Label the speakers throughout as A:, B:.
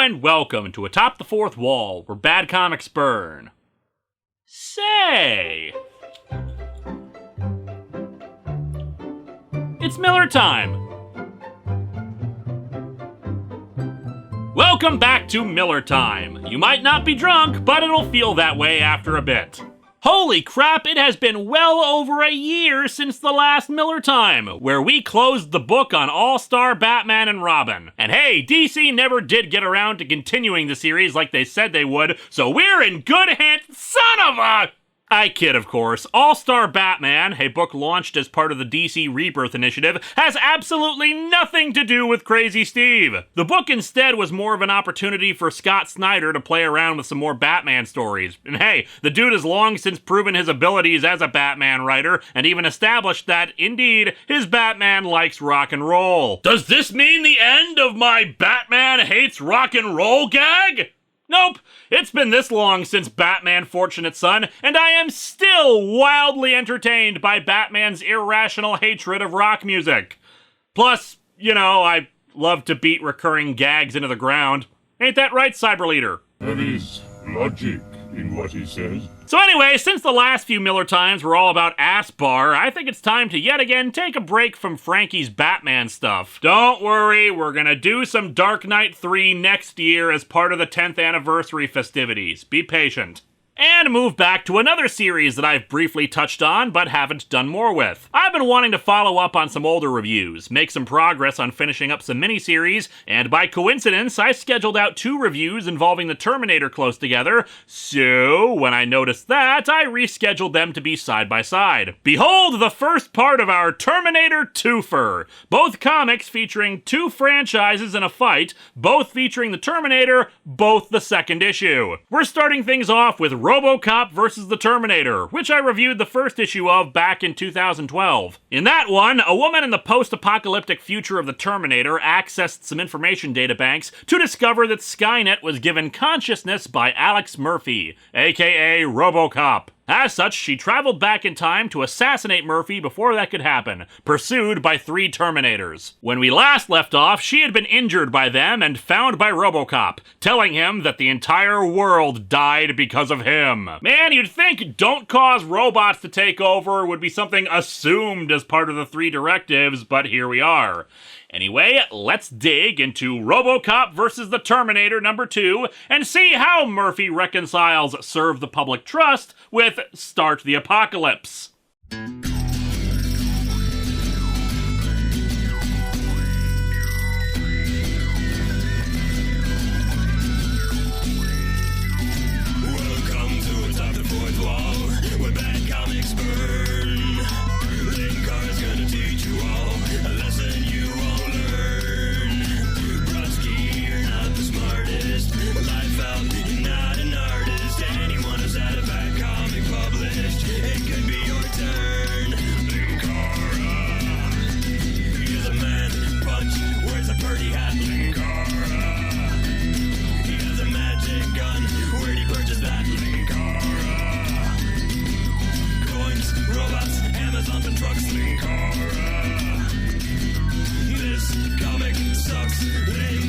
A: and welcome to Atop the Fourth Wall, where bad comics burn. Say! It's Miller time! Welcome back to Miller Time. You might not be drunk, but it'll feel that way after a bit. Holy crap, it has been well over a year since the last Miller Time, where we closed the book on All-Star Batman and Robin. And hey, DC never did get around to continuing the series like they said they would, so we're in good hands, son of a... I kid, of course. All-Star Batman, a book launched as part of the DC Rebirth Initiative, has absolutely nothing to do with Crazy Steve. The book instead was more of an opportunity for Scott Snyder to play around with some more Batman stories. And hey, the dude has long since proven his abilities as a Batman writer, and even established that, indeed, his Batman likes rock and roll. Does this mean the end of my Batman hates rock and roll gag? Nope, it's been this long since Batman Fortunate Son, and I am still wildly entertained by Batman's irrational hatred of rock music. Plus, I love to beat recurring gags into the ground. Ain't that right, Cyber Leader?
B: There is logic in what he says.
A: So anyway, since the last few Miller Times were all about ass bar, I think it's time to yet again take a break from Frankie's Batman stuff. Don't worry, we're gonna do some Dark Knight 3 next year as part of the 10th anniversary festivities. Be patient. And move back to another series that I've briefly touched on, but haven't done more with. I've been wanting to follow up on some older reviews, make some progress on finishing up some miniseries, and by coincidence, I scheduled out 2 reviews involving the Terminator close together, so when I noticed that, I rescheduled them to be side by side. Behold the first part of our Terminator twofer, both comics featuring 2 franchises in a fight, both featuring the Terminator, both the second issue. We're starting things off with Robocop versus the Terminator, which I reviewed the first issue of back in 2012. In that one, a woman in the post-apocalyptic future of the Terminator accessed some information databanks to discover that Skynet was given consciousness by Alex Murphy, aka Robocop. As such, she traveled back in time to assassinate Murphy before that could happen, pursued by 3 Terminators. When we last left off, she had been injured by them and found by Robocop, telling him that the entire world died because of him. Man, you'd think don't cause robots to take over would be something assumed as part of the 3 directives, but here we are. Anyway, let's dig into Robocop versus the Terminator #2 and see how Murphy reconciles Serve the Public Trust with Start the Apocalypse.
C: Welcome to Atop the Fourth Wall, where bad comics burn. Linkara's gonna teach you all a lesson you won't learn. Brodsky, you're not the smartest. Life out, you're not an artist. Anyone who's had a bad comic published, it could be your turn. Linkara, he's a man, punch, wears a birdie hat. Linkara, he has a magic gun. Where'd he purchase that? Linkara, coins, robots, Amazon and trucks. Linkara, this comic sucks. Linkara.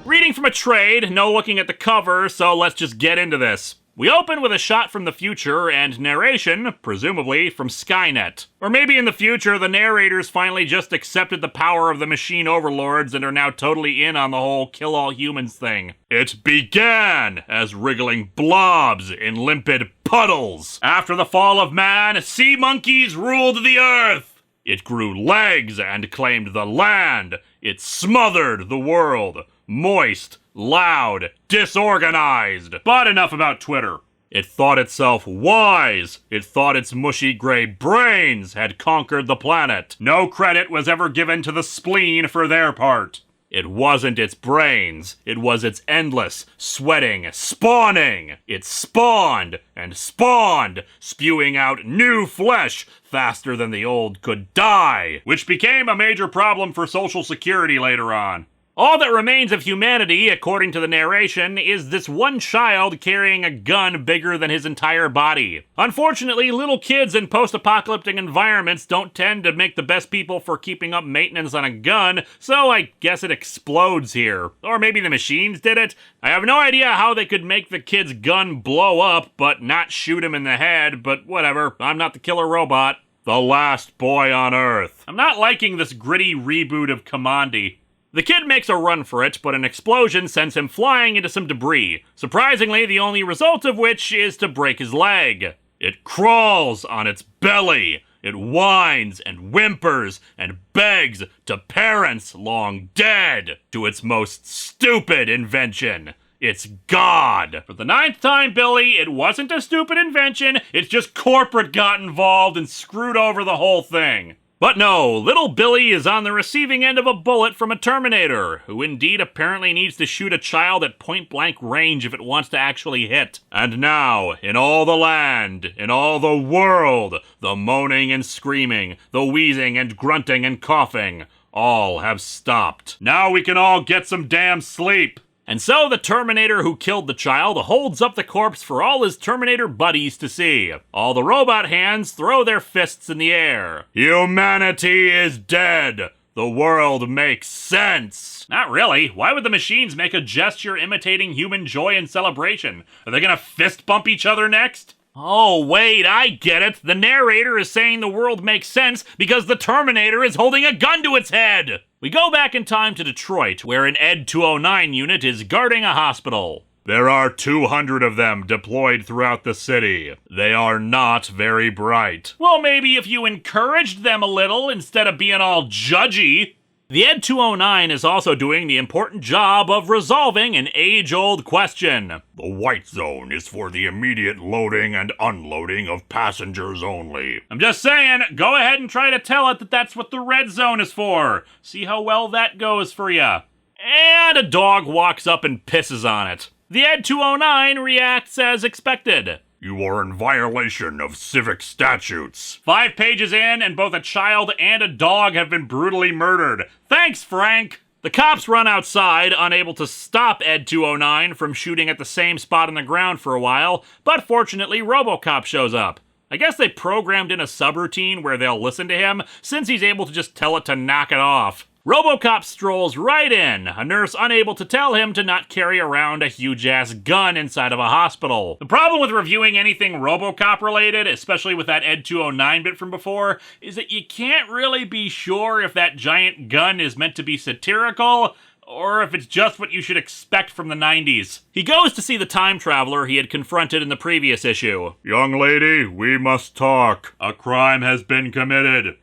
A: Reading from a trade, no looking at the cover, so let's just get into this. We open with a shot from the future and narration, presumably, from Skynet. Or maybe in the future, the narrators finally just accepted the power of the machine overlords and are now totally in on the whole kill all humans thing. It began as wriggling blobs in limpid puddles. After the fall of man, sea monkeys ruled the earth. It grew legs and claimed the land. It smothered the world. Moist, loud, disorganized. But enough about Twitter. It thought itself wise. It thought its mushy gray brains had conquered the planet. No credit was ever given to the spleen for their part. It wasn't its brains. It was its endless, sweating, spawning. It spawned and spawned, spewing out new flesh faster than the old could die, which became a major problem for Social Security later on. All that remains of humanity, according to the narration, is this one child carrying a gun bigger than his entire body. Unfortunately, little kids in post-apocalyptic environments don't tend to make the best people for keeping up maintenance on a gun, so I guess it explodes here. Or maybe the machines did it? I have no idea how they could make the kid's gun blow up, but not shoot him in the head, but whatever, I'm not the killer robot. The last boy on Earth. I'm not liking this gritty reboot of Commandi. The kid makes a run for it, but an explosion sends him flying into some debris, surprisingly the only result of which is to break his leg. It crawls on its belly. It whines and whimpers and begs to parents long dead, to its most stupid invention. It's God. For the 9th time, Billy, it wasn't a stupid invention, it's just corporate got involved and screwed over the whole thing. But no, little Billy is on the receiving end of a bullet from a Terminator, who indeed apparently needs to shoot a child at point-blank range if it wants to actually hit. And now, in all the land, in all the world, the moaning and screaming, the wheezing and grunting and coughing, all have stopped. Now we can all get some damn sleep. And so the Terminator who killed the child holds up the corpse for all his Terminator buddies to see. All the robot hands throw their fists in the air. Humanity is dead. The world makes sense. Not really. Why would the machines make a gesture imitating human joy and celebration? Are they gonna fist bump each other next? Oh, wait, I get it. The narrator is saying the world makes sense because the Terminator is holding a gun to its head. We go back in time to Detroit, where an Ed 209 unit is guarding a hospital. There are 200 of them deployed throughout the city. They are not very bright. Well, maybe if you encouraged them a little instead of being all judgy. The Ed 209 is also doing the important job of resolving an age-old question.
B: The white zone is for the immediate loading and unloading of passengers only.
A: I'm just saying, go ahead and try to tell it that that's what the red zone is for. See how well that goes for ya. And a dog walks up and pisses on it. The Ed 209 reacts as expected.
B: You are in violation of civic statutes.
A: 5 pages in, and both a child and a dog have been brutally murdered. Thanks, Frank! The cops run outside, unable to stop Ed 209 from shooting at the same spot on the ground for a while, but fortunately Robocop shows up. I guess they programmed in a subroutine where they'll listen to him, since he's able to just tell it to knock it off. Robocop strolls right in, a nurse unable to tell him to not carry around a huge-ass gun inside of a hospital. The problem with reviewing anything Robocop-related, especially with that Ed 209 bit from before, is that you can't really be sure if that giant gun is meant to be satirical, or if it's just what you should expect from the 90s. He goes to see the time traveler he had confronted in the previous issue.
B: Young lady, we must talk. A crime has been committed.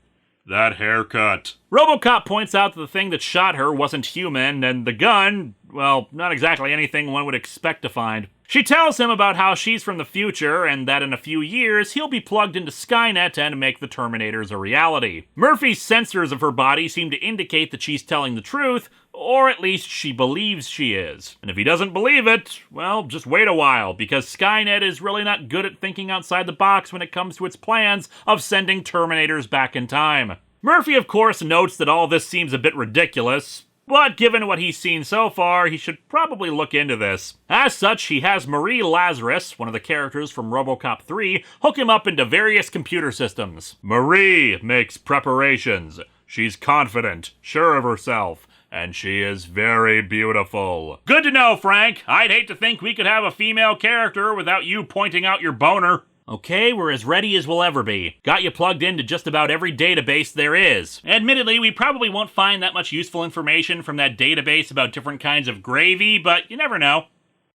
B: That haircut.
A: Robocop points out that the thing that shot her wasn't human, and the gun, well, not exactly anything one would expect to find. She tells him about how she's from the future, and that in a few years, he'll be plugged into Skynet and make the Terminators a reality. Murphy's sensors of her body seem to indicate that she's telling the truth, or at least she believes she is. And if he doesn't believe it, well, just wait a while, because Skynet is really not good at thinking outside the box when it comes to its plans of sending Terminators back in time. Murphy, of course, notes that all this seems a bit ridiculous, but given what he's seen so far, he should probably look into this. As such, he has Marie Lazarus, one of the characters from Robocop 3, hook him up into various computer systems. Marie makes preparations. She's confident, sure of herself, and she is very beautiful. Good to know, Frank. I'd hate to think we could have a female character without you pointing out your boner. Okay, we're as ready as we'll ever be. Got you plugged into just about every database there is. Admittedly, we probably won't find that much useful information from that database about different kinds of gravy, but you never know.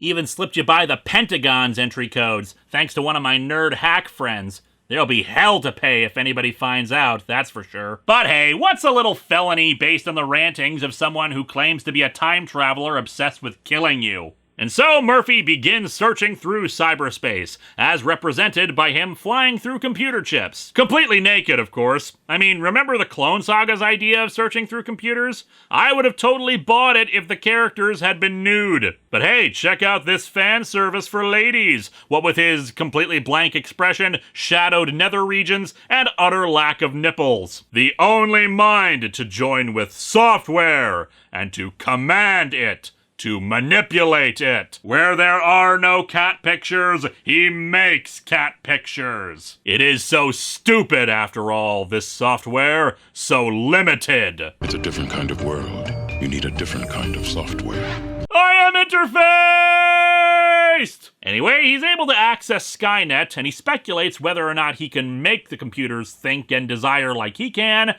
A: Even slipped you by the Pentagon's entry codes, thanks to one of my nerd hack friends. There'll be hell to pay if anybody finds out, that's for sure. But hey, what's a little felony based on the rantings of someone who claims to be a time traveler obsessed with killing you? And so Murphy begins searching through cyberspace, as represented by him flying through computer chips. Completely naked, of course. I mean, remember the Clone Saga's idea of searching through computers? I would have totally bought it if the characters had been nude. But hey, check out this fan service for ladies, what with his completely blank expression, shadowed nether regions, and utter lack of nipples. The only mind to join with software, and to command it, to manipulate it. Where there are no cat pictures, he makes cat pictures. It is so stupid, after all, this software, so limited.
C: It's a different kind of world. You need a different kind of software.
A: I am interfaced! Anyway, he's able to access Skynet, and he speculates whether or not he can make the computers think and desire like he can,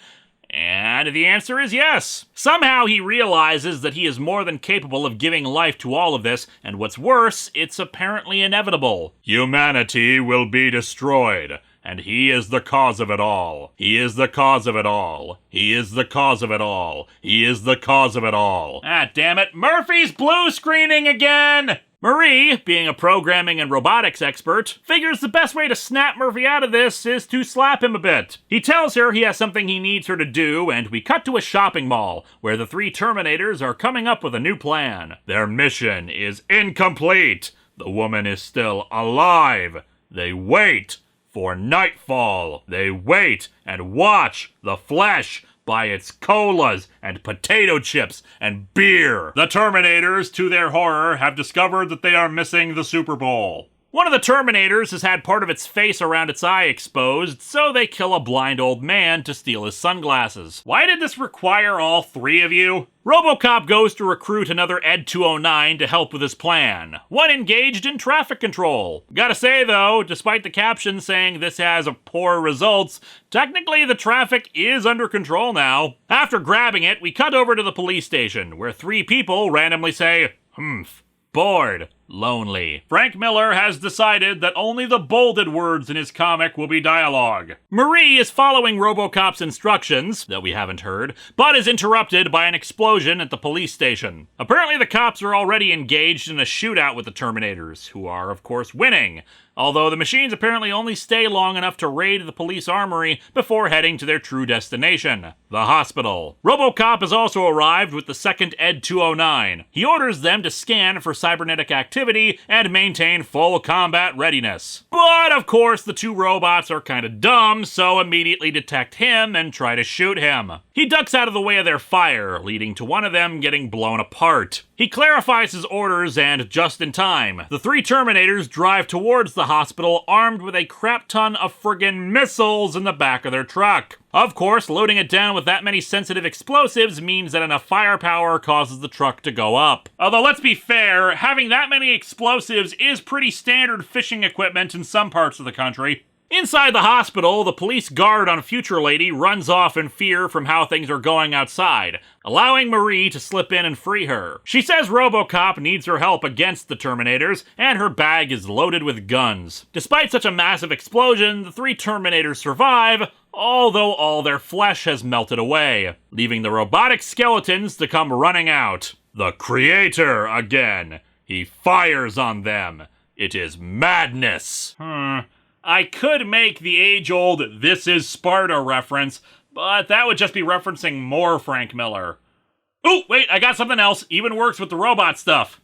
A: and the answer is yes. Somehow he realizes that he is more than capable of giving life to all of this, and what's worse, it's apparently inevitable. Humanity will be destroyed, and he is the cause of it all. He is the cause of it all. He is the cause of it all. He is the cause of it all. Ah, damn it, Murphy's blue screening again! Marie, being a programming and robotics expert, figures the best way to snap Murphy out of this is to slap him a bit. He tells her he has something he needs her to do, and we cut to a shopping mall, where the three Terminators are coming up with a new plan. Their mission is incomplete. The woman is still alive. They wait for nightfall. They wait and watch the flesh by its colas and potato chips and beer. The Terminators, to their horror, have discovered that they are missing the Super Bowl. One of the Terminators has had part of its face around its eye exposed, so they kill a blind old man to steal his sunglasses. Why did this require all three of you? Robocop goes to recruit another Ed 209 to help with his plan, one engaged in traffic control. Gotta say though, despite the caption saying this has poor results, technically the traffic is under control now. After grabbing it, we cut over to the police station, where three people randomly say, "Humph, bored, lonely." Frank Miller has decided that only the bolded words in his comic will be dialogue. Marie is following Robocop's instructions, that we haven't heard, but is interrupted by an explosion at the police station. Apparently the cops are already engaged in a shootout with the Terminators, who are, of course, winning. Although the machines apparently only stay long enough to raid the police armory before heading to their true destination, the hospital. Robocop has also arrived with the second Ed 209. He orders them to scan for cybernetic activity and maintain full combat readiness. But of course the two robots are kinda dumb, so immediately detect him and try to shoot him. He ducks out of the way of their fire, leading to one of them getting blown apart. He clarifies his orders, and just in time, the three Terminators drive towards the hospital armed with a crap ton of friggin' missiles in the back of their truck. Of course, loading it down with that many sensitive explosives means that enough firepower causes the truck to go up. Although let's be fair, having that many explosives is pretty standard fishing equipment in some parts of the country. Inside the hospital, the police guard on Future Lady runs off in fear from how things are going outside, allowing Marie to slip in and free her. She says Robocop needs her help against the Terminators, and her bag is loaded with guns. Despite such a massive explosion, the three Terminators survive, although all their flesh has melted away, leaving the robotic skeletons to come running out. The Creator again. He fires on them. It is madness. I could make the age-old "This is Sparta" reference, but that would just be referencing more Frank Miller. Ooh, wait, I got something else. Even works with the robot stuff.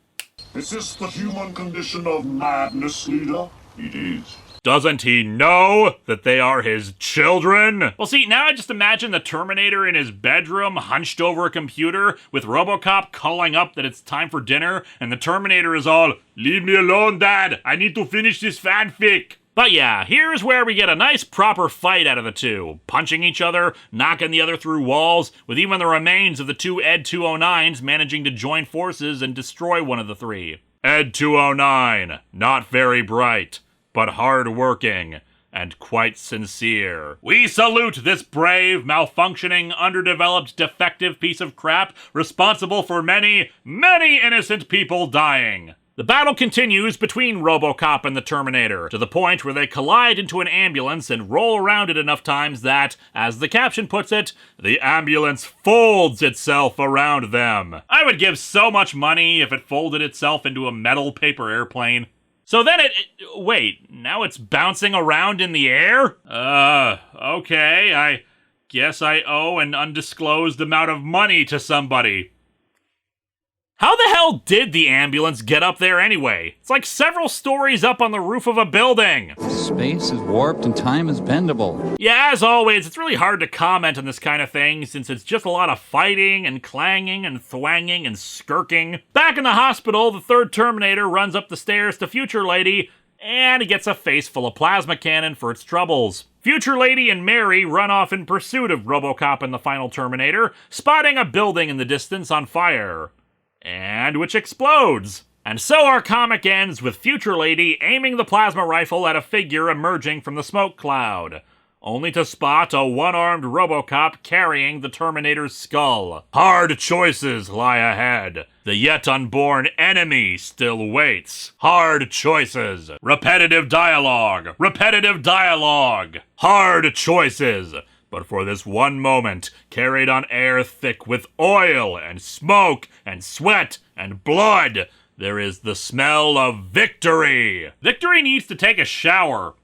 D: Is this the human condition of madness, leader? It is.
A: Doesn't he know that they are his children? Well, see, now I just imagine the Terminator in his bedroom, hunched over a computer, with Robocop calling up that it's time for dinner, and the Terminator is all, "Leave me alone, Dad! I need to finish this fanfic!" But yeah, here's where we get a nice proper fight out of the two, punching each other, knocking the other through walls, with even the remains of the two Ed 209s managing to join forces and destroy one of the three. Ed 209, not very bright, but hard-working, and quite sincere. We salute this brave, malfunctioning, underdeveloped, defective piece of crap responsible for many, many innocent people dying. The battle continues between Robocop and the Terminator, to the point where they collide into an ambulance and roll around it enough times that, as the caption puts it, the ambulance folds itself around them. I would give so much money if it folded itself into a metal paper airplane. So then wait, now it's bouncing around in the air? Okay, I guess I owe an undisclosed amount of money to somebody. How the hell did the ambulance get up there anyway? It's like several stories up on the roof of a building.
E: Space is warped and time is bendable.
A: Yeah, as always, it's really hard to comment on this kind of thing since it's just a lot of fighting and clanging and thwanging and skirking. Back in the hospital, the third Terminator runs up the stairs to Future Lady, and he gets a face full of plasma cannon for its troubles. Future Lady and Mary run off in pursuit of Robocop and the final Terminator, spotting a building in the distance on fire. And which explodes. And so our comic ends with Future Lady aiming the plasma rifle at a figure emerging from the smoke cloud, only to spot a one-armed Robocop carrying the Terminator's skull. Hard choices lie ahead. The yet unborn enemy still waits. Hard choices. Repetitive dialogue. Repetitive dialogue. Hard choices. But for this one moment, carried on air thick with oil and smoke and sweat and blood, there is the smell of victory. Victory needs to take a shower.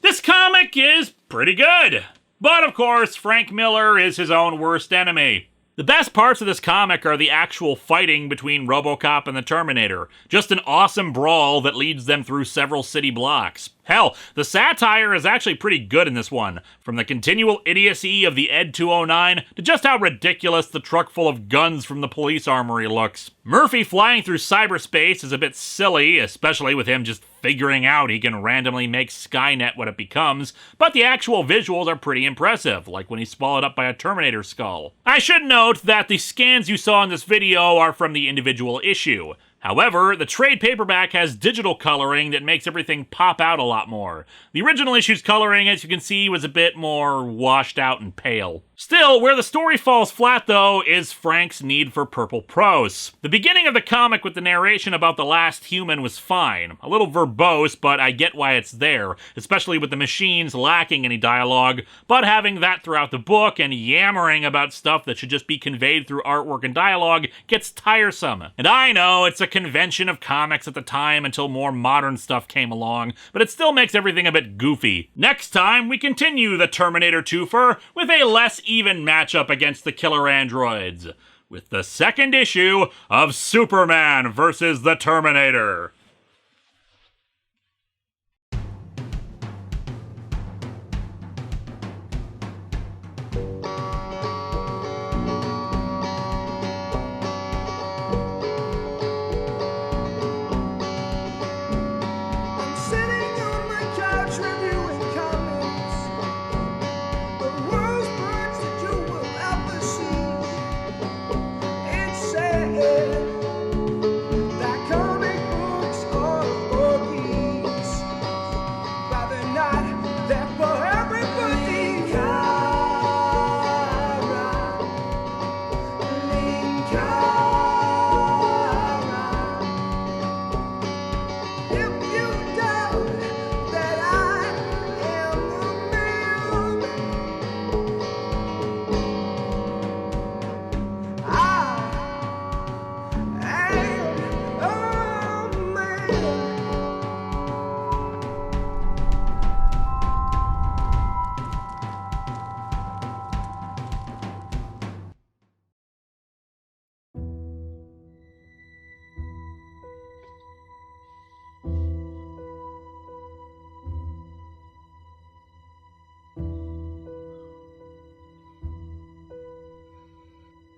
A: This comic is pretty good. But of course, Frank Miller is his own worst enemy. The best parts of this comic are the actual fighting between Robocop and the Terminator. Just an awesome brawl that leads them through several city blocks. Hell, the satire is actually pretty good in this one, from the continual idiocy of the Ed 209 to just how ridiculous the truck full of guns from the police armory looks. Murphy flying through cyberspace is a bit silly, especially with him just figuring out he can randomly make Skynet what it becomes, but the actual visuals are pretty impressive, like when he's swallowed up by a Terminator skull. I should note that the scans you saw in this video are from the individual issue. However, the trade paperback has digital coloring that makes everything pop out a lot more. The original issue's coloring, as you can see, was a bit more washed out and pale. Still, where the story falls flat, though, is Frank's need for purple prose. The beginning of the comic with the narration about the last human was fine. A little verbose, but I get why it's there, especially with the machines lacking any dialogue, but having that throughout the book and yammering about stuff that should just be conveyed through artwork and dialogue gets tiresome. And I know it's a convention of comics at the time until more modern stuff came along, but it still makes everything a bit goofy. Next time, we continue the Terminator twofer with a less even matchup against the killer androids, with the second issue of Superman vs. the Terminator.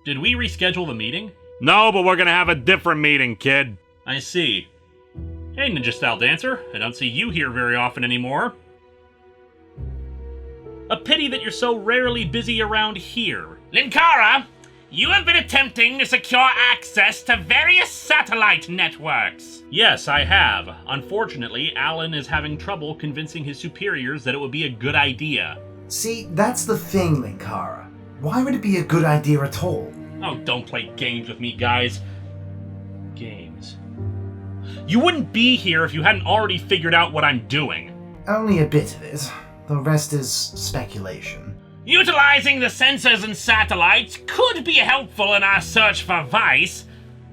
A: Did we reschedule the meeting? No, but we're gonna have a different meeting, kid. I see. Hey, Ninja Style Dancer. I don't see you here very often anymore. A pity that you're so rarely busy around here. Linkara, you have been attempting to secure access to various satellite networks. Yes, I have. Unfortunately, Alan is having trouble convincing his superiors that it would be a good idea.
F: See, that's the thing, Linkara. Why would it be a good idea at all?
A: Oh, don't play games with me, guys. Games. You wouldn't be here if you hadn't already figured out what I'm doing.
F: Only a bit of it. The rest is speculation.
A: Utilizing the sensors and satellites could be helpful in our search for Vice,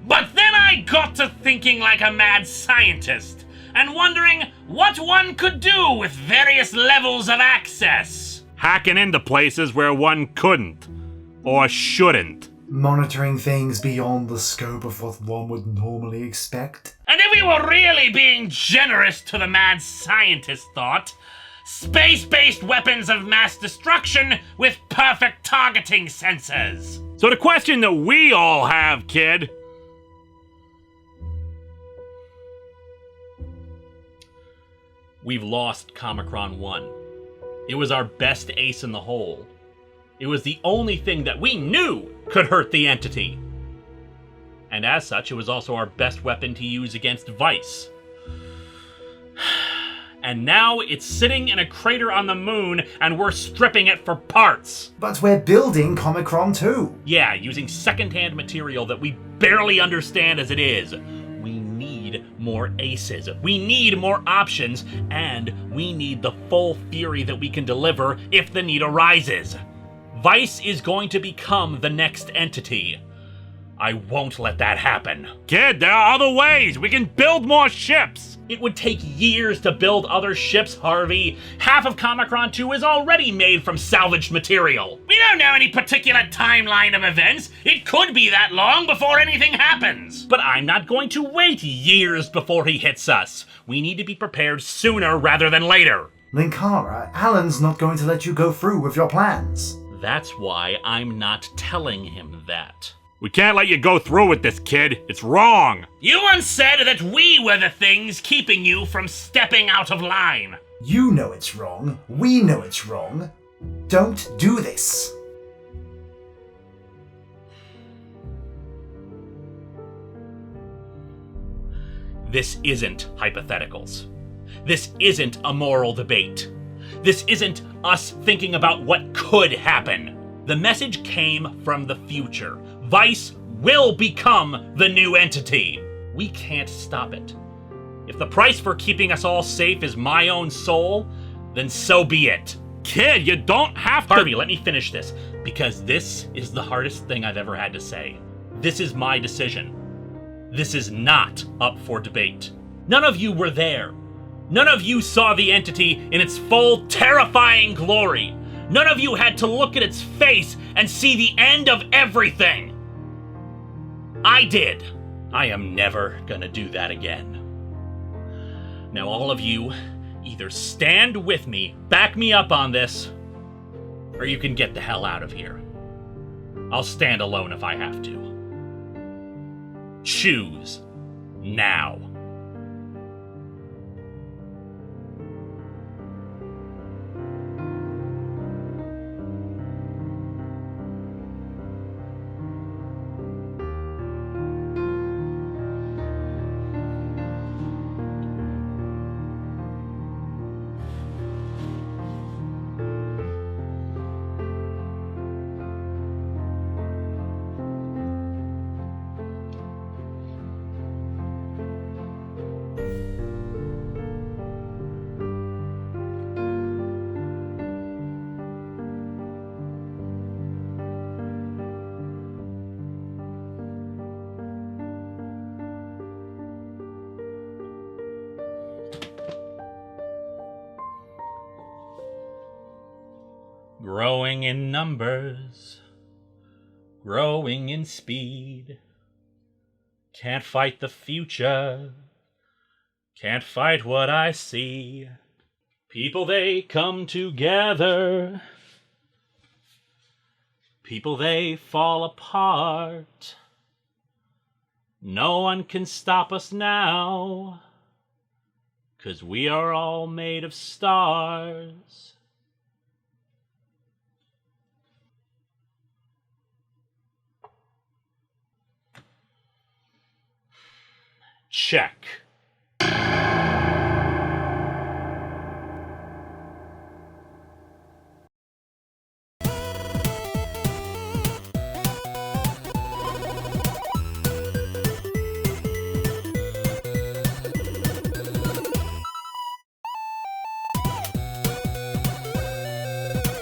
A: but then I got to thinking like a mad scientist, and wondering what one could do with various levels of access.
B: Hacking into places where one couldn't. Or shouldn't.
F: Monitoring things beyond the scope of what one would normally expect.
A: And if we were really being generous to the mad scientist thought, space-based weapons of mass destruction with perfect targeting sensors.
B: So the question that we all have, kid.
A: We've lost Comicron 1. It was our best ace in the hole. It was the only thing that we knew could hurt the entity. And as such, it was also our best weapon to use against Vice. And now it's sitting in a crater on the moon, and we're stripping it for parts.
F: But we're building Comicron 2.
A: Yeah, using secondhand material that we barely understand as it is. We need more aces. We need more options, and we need the full fury that we can deliver if the need arises. Vice is going to become the next entity. I won't let that happen.
B: Kid, there are other ways. We can build more ships.
A: It would take years to build other ships, Harvey. Half of Comicron 2 is already made from salvaged material. We don't know any particular timeline of events. It could be that long before anything happens. But I'm not going to wait years before he hits us. We need to be prepared sooner rather than later.
F: Linkara, Alan's not going to let you go through with your plans.
A: That's why I'm not telling him that.
B: We can't let you go through with this, kid. It's wrong.
A: You once said that we were the things keeping you from stepping out of line.
F: You know it's wrong. We know it's wrong. Don't do this.
A: This isn't hypotheticals. This isn't a moral debate. This isn't us thinking about what could happen. The message came from the future. Vice will become the new entity. We can't stop it. If the price for keeping us all safe is my own soul, then so be it.
B: Kid, you don't have to—
A: Harvey, let me finish this, because this is the hardest thing I've ever had to say. This is my decision. This is not up for debate. None of you were there. None of you saw the entity in its full, terrifying glory. None of you had to look at its face and see the end of everything. I did. I am never gonna do that again. Now all of you, either stand with me, back me up on this, or you can get the hell out of here. I'll stand alone if I have to. Choose now. Growing in numbers, growing in speed. Can't fight the future, can't fight what I see. People, they come together. People, they fall apart. No one can stop us now, 'cause we are all made of stars. Check.